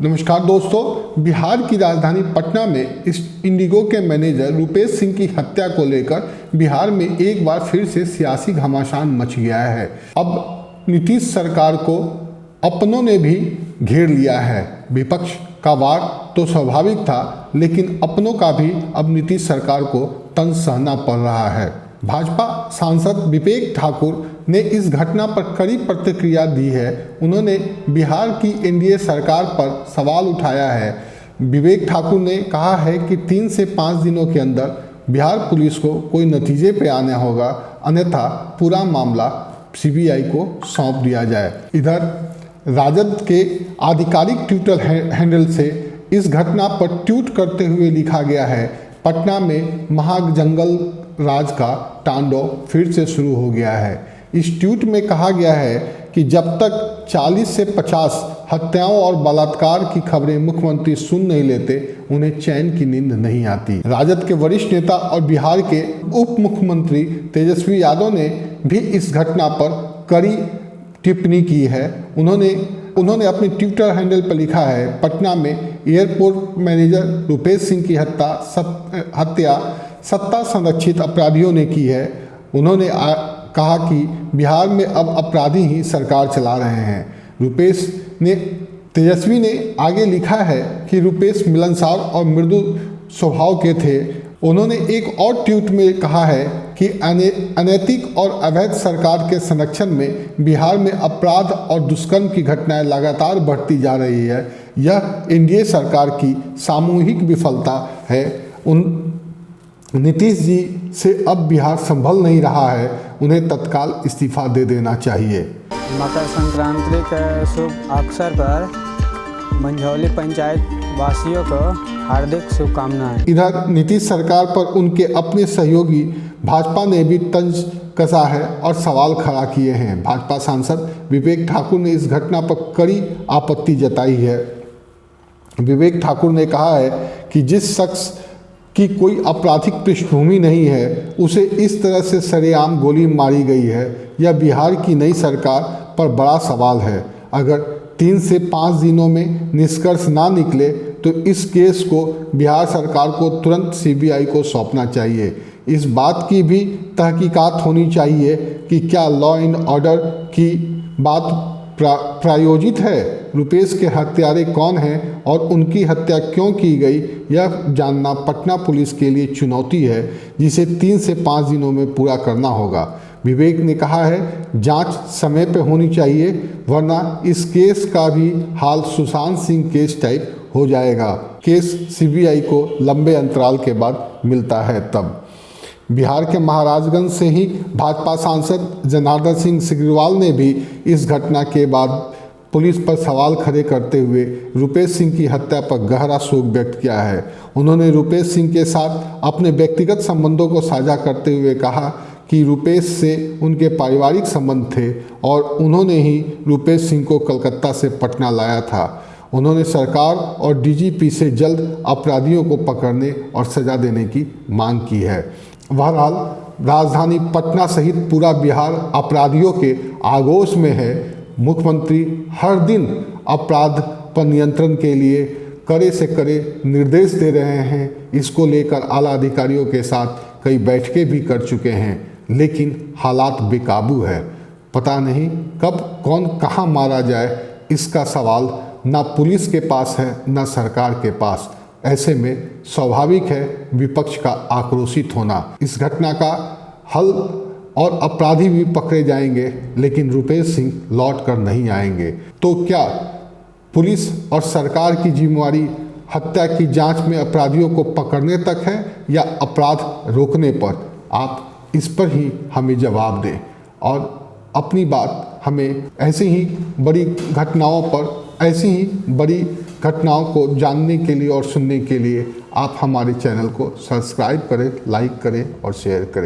नमस्कार दोस्तों, बिहार की राजधानी पटना में इस इंडिगो के मैनेजर रुपेश सिंह की हत्या को लेकर बिहार में एक बार फिर से सियासी घमासान मच गया है। अब नीतीश सरकार को अपनों ने भी घेर लिया है। विपक्ष का वार तो स्वाभाविक था, लेकिन अपनों का भी अब नीतीश सरकार को तंज सहना पड़ रहा है। भाजपा सांसद विवेक ठाकुर ने इस घटना पर कड़ी प्रतिक्रिया दी है। उन्होंने बिहार की एनडीए सरकार पर सवाल उठाया है। विवेक ठाकुर ने कहा है कि 3 से 5 दिनों के अंदर बिहार पुलिस को कोई नतीजे पे आना होगा, अन्यथा पूरा मामला सीबीआई को सौंप दिया जाए। इधर राजद के आधिकारिक ट्विटर हैंडल से इस घटना पर ट्वीट करते हुए लिखा गया है, पटना में महाजंगल राज का तांडव फिर से शुरू हो गया है। इस ट्वीट में कहा गया है कि जब तक 40 से 50 हत्याओं और बलात्कार की खबरें मुख्यमंत्री सुन नहीं लेते, उन्हें चैन की नींद नहीं आती। राजद के वरिष्ठ नेता और बिहार के उप मुख्यमंत्री तेजस्वी यादव ने भी इस घटना पर कड़ी टिप्पणी की है। उन्होंने अपने ट्विटर हैंडल पर लिखा है, पटना में एयरपोर्ट मैनेजर रुपेश सिंह की हत्या सत्ता संरक्षित अपराधियों ने की है। उन्होंने कहा कि बिहार में अब अपराधी ही सरकार चला रहे हैं। तेजस्वी ने आगे लिखा है कि रुपेश मिलनसार और मृदु स्वभाव के थे। उन्होंने एक और ट्वीट में कहा है कि अनैतिक और अवैध सरकार के संरक्षण में बिहार में अपराध और दुष्कर्म की घटनाएं लगातार बढ़ती जा रही है। यह एनडीए सरकार की सामूहिक विफलता है। नीतीश जी से अब बिहार संभल नहीं रहा है, उन्हें तत्काल इस्तीफा दे देना चाहिए। मकर संक्रांति के शुभ अवसर पर मंझौली पंचायत वासियों को हार्दिक शुभकामनाएं। इधर नीतीश सरकार पर उनके अपने सहयोगी भाजपा ने भी तंज कसा है और सवाल खड़ा किए हैं। भाजपा सांसद विवेक ठाकुर ने इस घटना पर कड़ी आपत्ति जताई है। विवेक ठाकुर ने कहा है कि जिस शख्स कि कोई आपराधिक पृष्ठभूमि नहीं है, उसे इस तरह से सरेआम गोली मारी गई है। यह बिहार की नई सरकार पर बड़ा सवाल है। अगर 3 से 5 दिनों में निष्कर्ष ना निकले तो इस केस को बिहार सरकार को तुरंत सीबीआई को सौंपना चाहिए। इस बात की भी तहकीकात होनी चाहिए कि क्या लॉ एंड ऑर्डर की बात प्रायोजित है, रुपेश के हत्यारे कौन हैं और उनकी हत्या क्यों की गई, यह जानना पटना पुलिस के लिए चुनौती है, जिसे 3 से 5 दिनों में पूरा करना होगा। विवेक ने कहा है, जांच समय पर होनी चाहिए, वरना इस केस का भी हाल सुशांत सिंह केस टाइप हो जाएगा। केस सीबीआई को लंबे अंतराल के बाद मिलता है तब। बिहार के महाराजगंज से ही भाजपा सांसद जनार्दन सिंह सिग्रीवाल ने भी इस घटना के बाद पुलिस पर सवाल खड़े करते हुए रुपेश सिंह की हत्या पर गहरा शोक व्यक्त किया है। उन्होंने रुपेश सिंह के साथ अपने व्यक्तिगत संबंधों को साझा करते हुए कहा कि रुपेश से उनके पारिवारिक संबंध थे और उन्होंने ही रुपेश सिंह को कलकत्ता से पटना लाया था। उन्होंने सरकार और डीजीपी से जल्द अपराधियों को पकड़ने और सजा देने की मांग की है। बहरहाल राजधानी पटना सहित पूरा बिहार अपराधियों के आगोश में है। मुख्यमंत्री हर दिन अपराध पर नियंत्रण के लिए कड़े से कड़े निर्देश दे रहे हैं। इसको लेकर आला अधिकारियों के साथ कई बैठकें भी कर चुके हैं, लेकिन हालात बेकाबू है। पता नहीं कब कौन कहाँ मारा जाए, इसका सवाल ना पुलिस के पास है ना सरकार के पास। ऐसे में स्वाभाविक है विपक्ष का आक्रोशित होना। इस घटना का हल और अपराधी भी पकड़े जाएंगे, लेकिन रुपेश सिंह लौट कर नहीं आएंगे। तो क्या पुलिस और सरकार की जिम्मेवारी हत्या की जांच में अपराधियों को पकड़ने तक है या अपराध रोकने पर? आप इस पर ही हमें जवाब दें और अपनी बात हमें ऐसी ही बड़ी घटनाओं को जानने के लिए और सुनने के लिए आप हमारे चैनल को सब्सक्राइब करें, लाइक करें और शेयर करें।